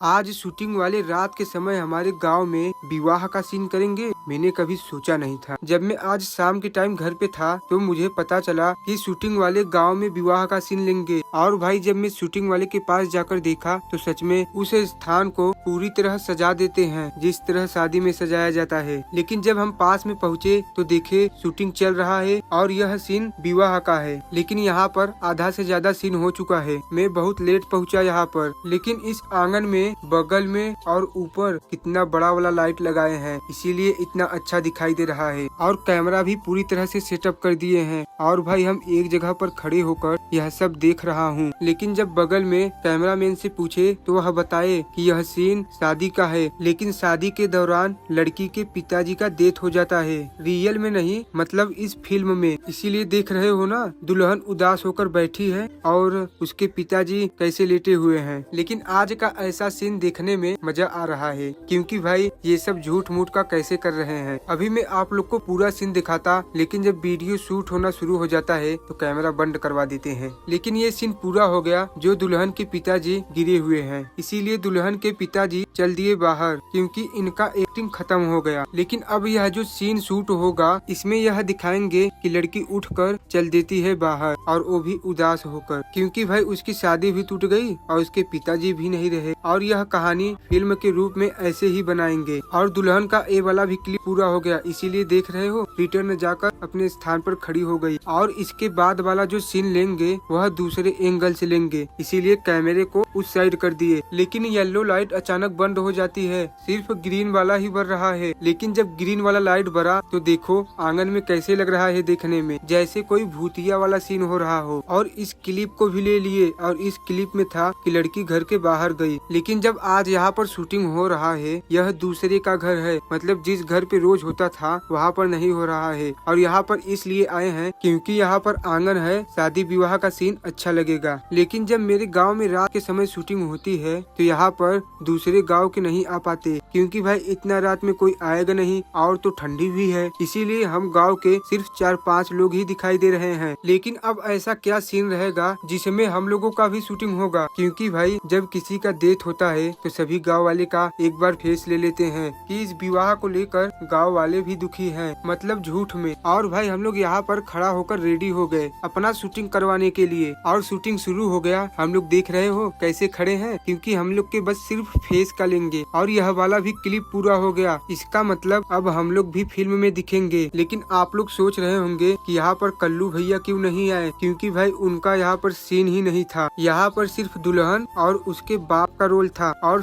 आज शूटिंग वाले रात के समय हमारे गांव में विवाह का सीन करेंगे। मैंने कभी सोचा नहीं था। जब मैं आज शाम के टाइम घर पे था तो मुझे पता चला कि शूटिंग वाले गांव में विवाह का सीन लेंगे। और भाई जब मैं शूटिंग वाले के पास जाकर देखा तो सच में उस स्थान को पूरी तरह सजा देते हैं जिस तरह शादी में सजाया जाता है। लेकिन जब हम पास में पहुँचे तो देखे शूटिंग चल रहा है और यह सीन विवाह का है। लेकिन यहाँ पर आधा से ज्यादा सीन हो चुका है। मैं बहुत लेट पहुँचा यहाँ पर। लेकिन इस आंगन में बगल में और ऊपर कितना बड़ा वाला लाइट लगाए हैं, इसीलिए इतना अच्छा दिखाई दे रहा है। और कैमरा भी पूरी तरह से सेटअप कर दिए हैं। और भाई हम एक जगह पर खड़े होकर यह सब देख रहा हूँ। लेकिन जब बगल में कैमरामैन से पूछे तो वह बताए कि यह सीन शादी का है। लेकिन शादी के दौरान लड़की के पिताजी का डेथ हो जाता है, रियल में नहीं, मतलब इस फिल्म में। इसीलिए देख रहे हो ना, दुल्हन उदास होकर बैठी है और उसके पिताजी कैसे लेटे हुए हैं। लेकिन आज का ऐसा सीन देखने में मजा आ रहा है, क्योंकि भाई ये सब झूठ मूठ का कैसे कर रहे हैं। अभी मैं आप लोग को पूरा सीन दिखाता, लेकिन जब वीडियो शूट होना शुरू हो जाता है तो कैमरा बंद करवा देते हैं। लेकिन ये सीन पूरा हो गया जो दुल्हन के पिताजी गिरे हुए हैं, इसीलिए दुल्हन के पिताजी चल दिए बाहर, क्योंकि इनका एक्टिंग खत्म हो गया। लेकिन अब यह जो सीन शूट होगा इसमें यह दिखाएंगे कि लड़की उठकर चल देती है बाहर, और वो भी उदास होकर, क्योंकि भाई उसकी शादी भी टूट गई और उसके पिताजी भी नहीं रहे। और यह कहानी फिल्म के रूप में ऐसे ही बनाएंगे। और दुल्हन का ये वाला भी क्लिप पूरा हो गया, इसीलिए देख रहे हो रिटर्न जाकर अपने स्थान पर खड़ी हो गई। और इसके बाद वाला जो सीन लेंगे वह दूसरे एंगल से लेंगे, इसीलिए कैमरे को उस साइड कर दिए। लेकिन येलो लाइट अचानक बंद हो जाती है, सिर्फ ग्रीन वाला ही बर रहा है। लेकिन जब ग्रीन वाला लाइट बरा तो देखो आंगन में कैसे लग रहा है देखने में, जैसे कोई भूतिया वाला सीन हो रहा हो। और इस क्लिप को भी ले लिए, और इस क्लिप में था कि लड़की घर के बाहर गई। लेकिन जब आज यहाँ पर शूटिंग हो रहा है, यह दूसरे का घर है, मतलब जिस घर पे रोज होता था वहाँ पर नहीं हो रहा है। और यहाँ पर इसलिए आए हैं क्योंकि यहाँ पर आंगन है, शादी विवाह का सीन अच्छा लगेगा। लेकिन जब मेरे गांव में रात के समय शूटिंग होती है तो यहाँ पर दूसरे गांव के नहीं आ पाते, क्योंकि भाई इतना रात में कोई आएगा नहीं, और तो ठंडी भी है, इसीलिए हम गाँव के सिर्फ 4-5 लोग ही दिखाई दे रहे हैं। लेकिन अब ऐसा क्या सीन रहेगा जिसमें हम लोगों का भी शूटिंग होगा, क्योंकि भाई जब किसी का डेथ होता है तो सभी गांव वाले का एक बार फेस ले लेते हैं कि इस विवाह को लेकर गांव वाले भी दुखी हैं, मतलब झूठ में। और भाई हम लोग यहाँ पर खड़ा होकर रेडी हो गए अपना शूटिंग करवाने के लिए, और शूटिंग शुरू हो गया। हम लोग देख रहे हो कैसे खड़े हैं, क्योंकि हम लोग के बस सिर्फ फेस का लेंगे। और यह वाला भी क्लिप पूरा हो गया, इसका मतलब अब हम लोग भी फिल्म में दिखेंगे। लेकिन आप लोग सोच रहे होंगे कि यहाँ पर कल्लू भैया क्यों नहीं आए, क्योंकि भाई उनका यहाँ पर सीन ही नहीं था। यहाँ पर सिर्फ दुल्हन और उसके बाप का रोल था। और